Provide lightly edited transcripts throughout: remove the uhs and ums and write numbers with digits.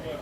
Hey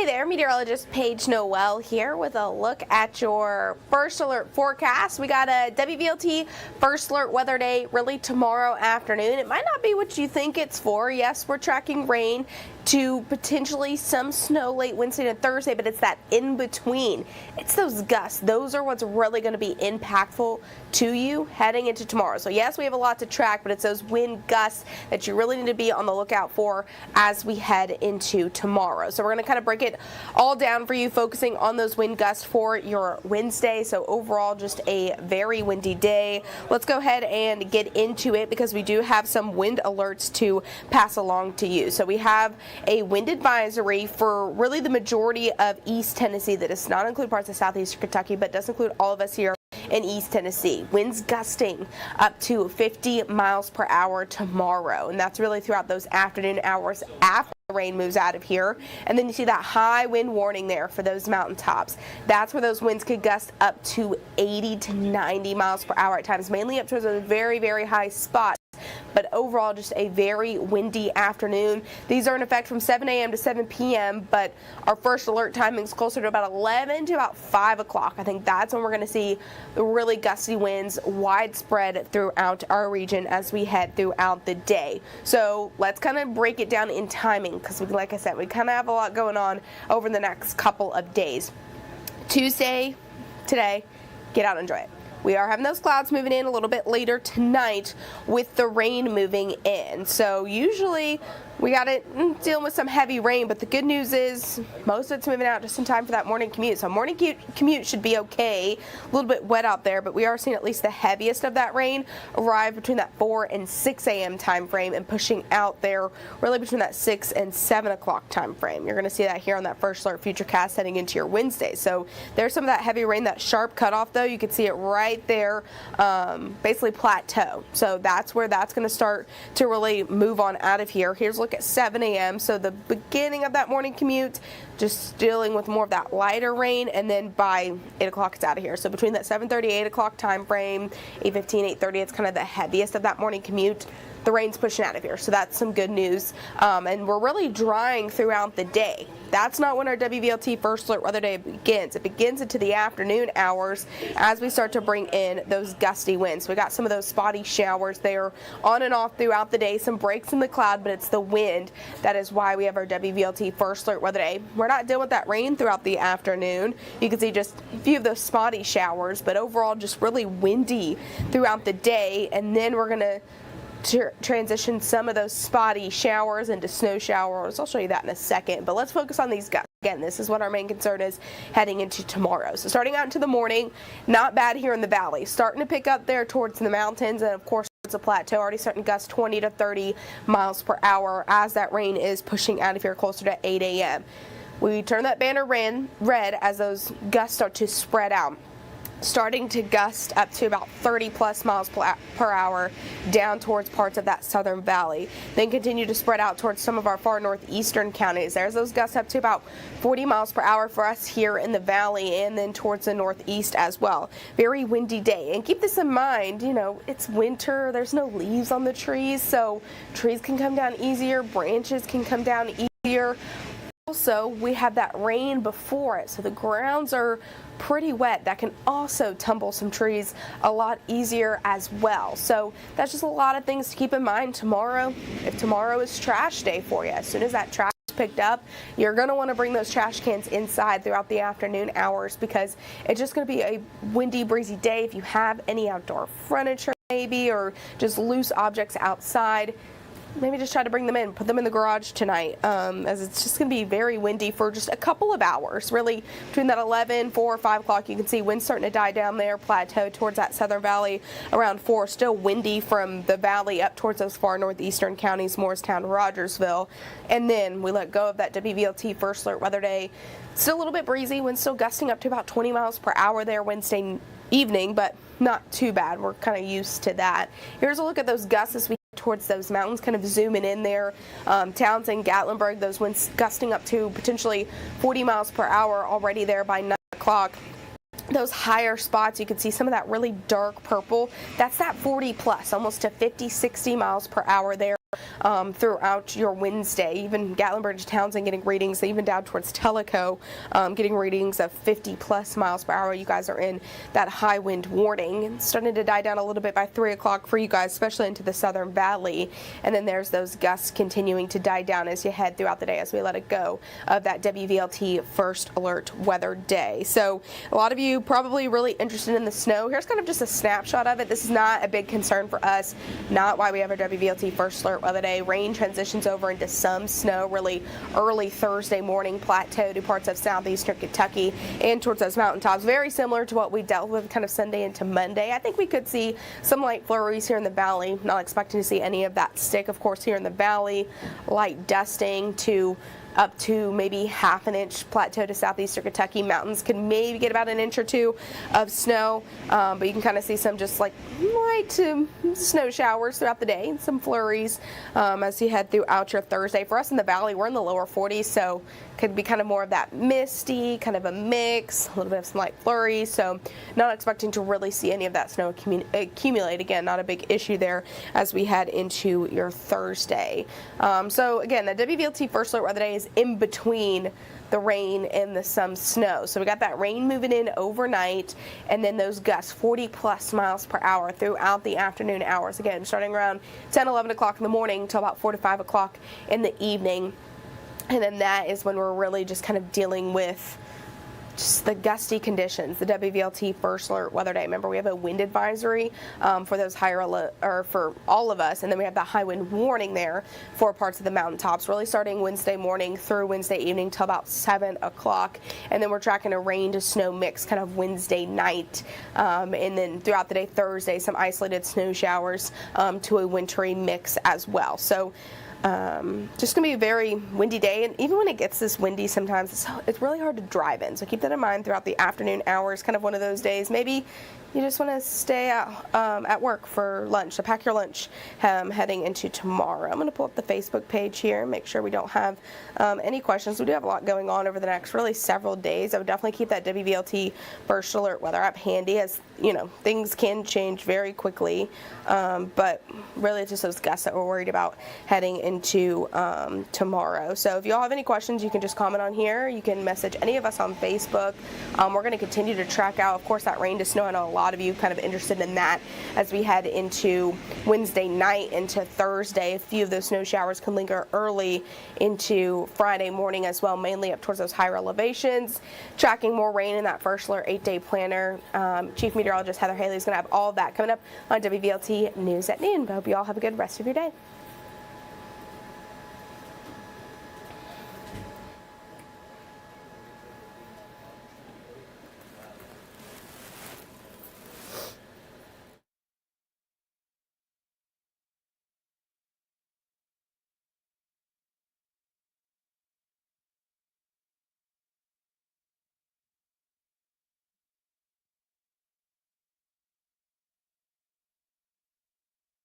there, Meteorologist Paige Noel here with a look at your First Alert forecast. We got a WVLT First Alert Weather Day really tomorrow afternoon. It might not be what you think it's for. Yes, we're tracking rain to potentially some snow late Wednesday and Thursday, but it's that in between. It's those gusts. Those are what's really going to be impactful to you heading into tomorrow. So yes, we have a lot to track, but it's those wind gusts that you really need to be on the lookout for as we head into tomorrow. So we're going to kind of break it all down for you, focusing on those wind gusts for your Wednesday. So overall, just a very windy day. Let's go ahead and get into it because we do have some wind alerts to pass along to you. So we have a wind advisory for really the majority of East Tennessee. That does not include parts of southeastern Kentucky, but does include all of us here in East Tennessee. Winds gusting up to 50 miles per hour tomorrow, and that's really throughout those afternoon hours after the rain moves out of here. And then you see that high wind warning there for those mountaintops. That's where those winds could gust up to 80 to 90 miles per hour at times, mainly up towards those very, very high spots. But overall, just a very windy afternoon. These are in effect from 7 a.m. to 7 p.m., but our first alert timing is closer to about 11 to about 5 o'clock. I think that's when we're going to see the really gusty winds widespread throughout our region as we head throughout the day. So let's kind of break it down in timing because, like I said, we kind of have a lot going on over the next couple of days. Tuesday, today, get out and enjoy it. We are having those clouds moving in a little bit later tonight with the rain moving in. So usually we got it dealing with some heavy rain, but the good news is most of it's moving out just in time for that morning commute. So morning commute should be okay. A little bit wet out there, but we are seeing at least the heaviest of that rain arrive between that 4 and 6 a.m. time frame and pushing out there really between that 6 and 7 o'clock time frame. You're going to see that here on that First Alert Futurecast heading into your Wednesday. So there's some of that heavy rain, that sharp cutoff though. You can see it right there, basically plateau. So that's where that's going to start to really move on out of here. Here's a look at 7 a.m. So the beginning of that morning commute, just dealing with more of that lighter rain, and then by 8 o'clock it's out of here. So between that 7:30, 8 o'clock time frame, 8:15, 8:30, it's kind of the heaviest of that morning commute. The rain's pushing out of here, so that's some good news. And we're really drying throughout the day. That's not when our WVLT First Alert Weather Day begins. It begins into the afternoon hours as we start to bring in those gusty winds. So we got some of those spotty showers there on and off throughout the day, some breaks in the cloud, but it's the wind. That is why we have our WVLT First Alert Weather Day. We're not dealing with that rain throughout the afternoon. You can see just a few of those spotty showers, but overall just really windy throughout the day. And then we're going to transition some of those spotty showers into snow showers. I'll show you that in a second, but let's focus on these gusts. Again, this is what our main concern is heading into tomorrow. So starting out into the morning, not bad here in the valley. Starting to pick up there towards the mountains and, of course, towards the plateau. Already starting to gust 20 to 30 miles per hour as that rain is pushing out of here closer to 8 a.m. We turn that banner red as those gusts start to spread out, starting to gust up to about 30 plus miles per hour down towards parts of that southern valley. Then continue to spread out towards some of our far northeastern counties. There's those gusts up to about 40 miles per hour for us here in the valley and then towards the northeast as well. Very windy day. And keep this in mind, you know, it's winter. There's no leaves on the trees, so trees can come down easier. Branches can come down easier. Also, we have that rain before it, so the grounds are pretty wet. That can also tumble some trees a lot easier as well. So that's just a lot of things to keep in mind tomorrow. If tomorrow is trash day for you, as soon as that trash is picked up, you're going to want to bring those trash cans inside throughout the afternoon hours because it's just going to be a windy, breezy day. If you have any outdoor furniture maybe or just loose objects outside, maybe just try to bring them in, put them in the garage tonight, as it's just going to be very windy for just a couple of hours. Really, between that 11, 4, 5 o'clock, you can see wind starting to die down there, plateau towards that southern valley around 4. Still windy from the valley up towards those far northeastern counties, Morristown, Rogersville. And then we let go of that WVLT First Alert Weather Day. Still a little bit breezy, wind still gusting up to about 20 miles per hour there Wednesday evening, but not too bad. We're kind of used to that. Here's a look at those gusts as we towards those mountains, kind of zooming in there. Townsend, Gatlinburg, those winds gusting up to potentially 40 miles per hour already there by 9 o'clock. those higher spots, you can see some of that really dark purple. That's that 40 plus, almost to 50, 60 miles per hour there. Throughout your Wednesday. Even Gatlinburg to Townsend getting readings, even down towards Tellico, getting readings of 50 plus miles per hour. You guys are in that high wind warning. It's starting to die down a little bit by 3 o'clock for you guys, especially into the Southern Valley. And then there's those gusts continuing to die down as you head throughout the day as we let it go of that WVLT First Alert Weather Day. So a lot of you probably really interested in the snow. Here's kind of just a snapshot of it. This is not a big concern for us, not why we have our WVLT First Alert Weather Day. Rain transitions over into some snow really early Thursday morning, plateau to parts of southeastern Kentucky and towards those mountaintops. Very similar to what we dealt with kind of Sunday into Monday. I think we could see some light flurries here in the valley. Not expecting to see any of that stick, of course, here in the valley. Light dusting to up to maybe half an inch plateau to southeastern Kentucky. Mountains can maybe get about an inch or two of snow, but you can kind of see some just like light snow showers throughout the day and some flurries as you head throughout your Thursday. For us in the valley, we're in the lower 40s, so could be kind of more of that misty, kind of a mix, a little bit of some light flurries, so not expecting to really see any of that snow accumulate. Again, not a big issue there as we head into your Thursday. So again, the WVLT First Alert Weather Day is in between the rain and some snow. So we got that rain moving in overnight, and then those gusts 40 plus miles per hour throughout the afternoon hours. Again, starting around 10, 11 o'clock in the morning until about 4 to 5 o'clock in the evening. And then that is when we're really just kind of dealing with just the gusty conditions, the WVLT First Alert Weather Day. Remember, we have a wind advisory for those higher or for all of us, and then we have that high wind warning there for parts of the mountaintops, really starting Wednesday morning through Wednesday evening till about 7 o'clock. And then we're tracking a rain to snow mix kind of Wednesday night. And then throughout the day, Thursday, some isolated snow showers to a wintry mix as well. So just going to be a very windy day, and even when it gets this windy sometimes it's really hard to drive in, so keep that in mind throughout the afternoon hours. Kind of one of those days maybe you just want to stay at work for lunch, so pack your lunch heading into tomorrow. I'm going to pull up the Facebook page here and make sure we don't have any questions. We do have a lot going on over the next really several days. I would definitely keep that WVLT First Alert Weather app handy, as you know, things can change very quickly, but really it's just those gusts that we're worried about heading into tomorrow. So if you all have any questions, you can just comment on here. You can message any of us on Facebook. We're going to continue to track out, of course, that rain to snow. I know a lot of you kind of interested in that as we head into Wednesday night into Thursday. A few of those snow showers can linger early into Friday morning as well, mainly up towards those higher elevations. Tracking more rain in that First Alert 8-day planner. Chief Meteorologist Heather Haley is going to have all of that coming up on WVLT News at noon. I hope you all have a good rest of your day.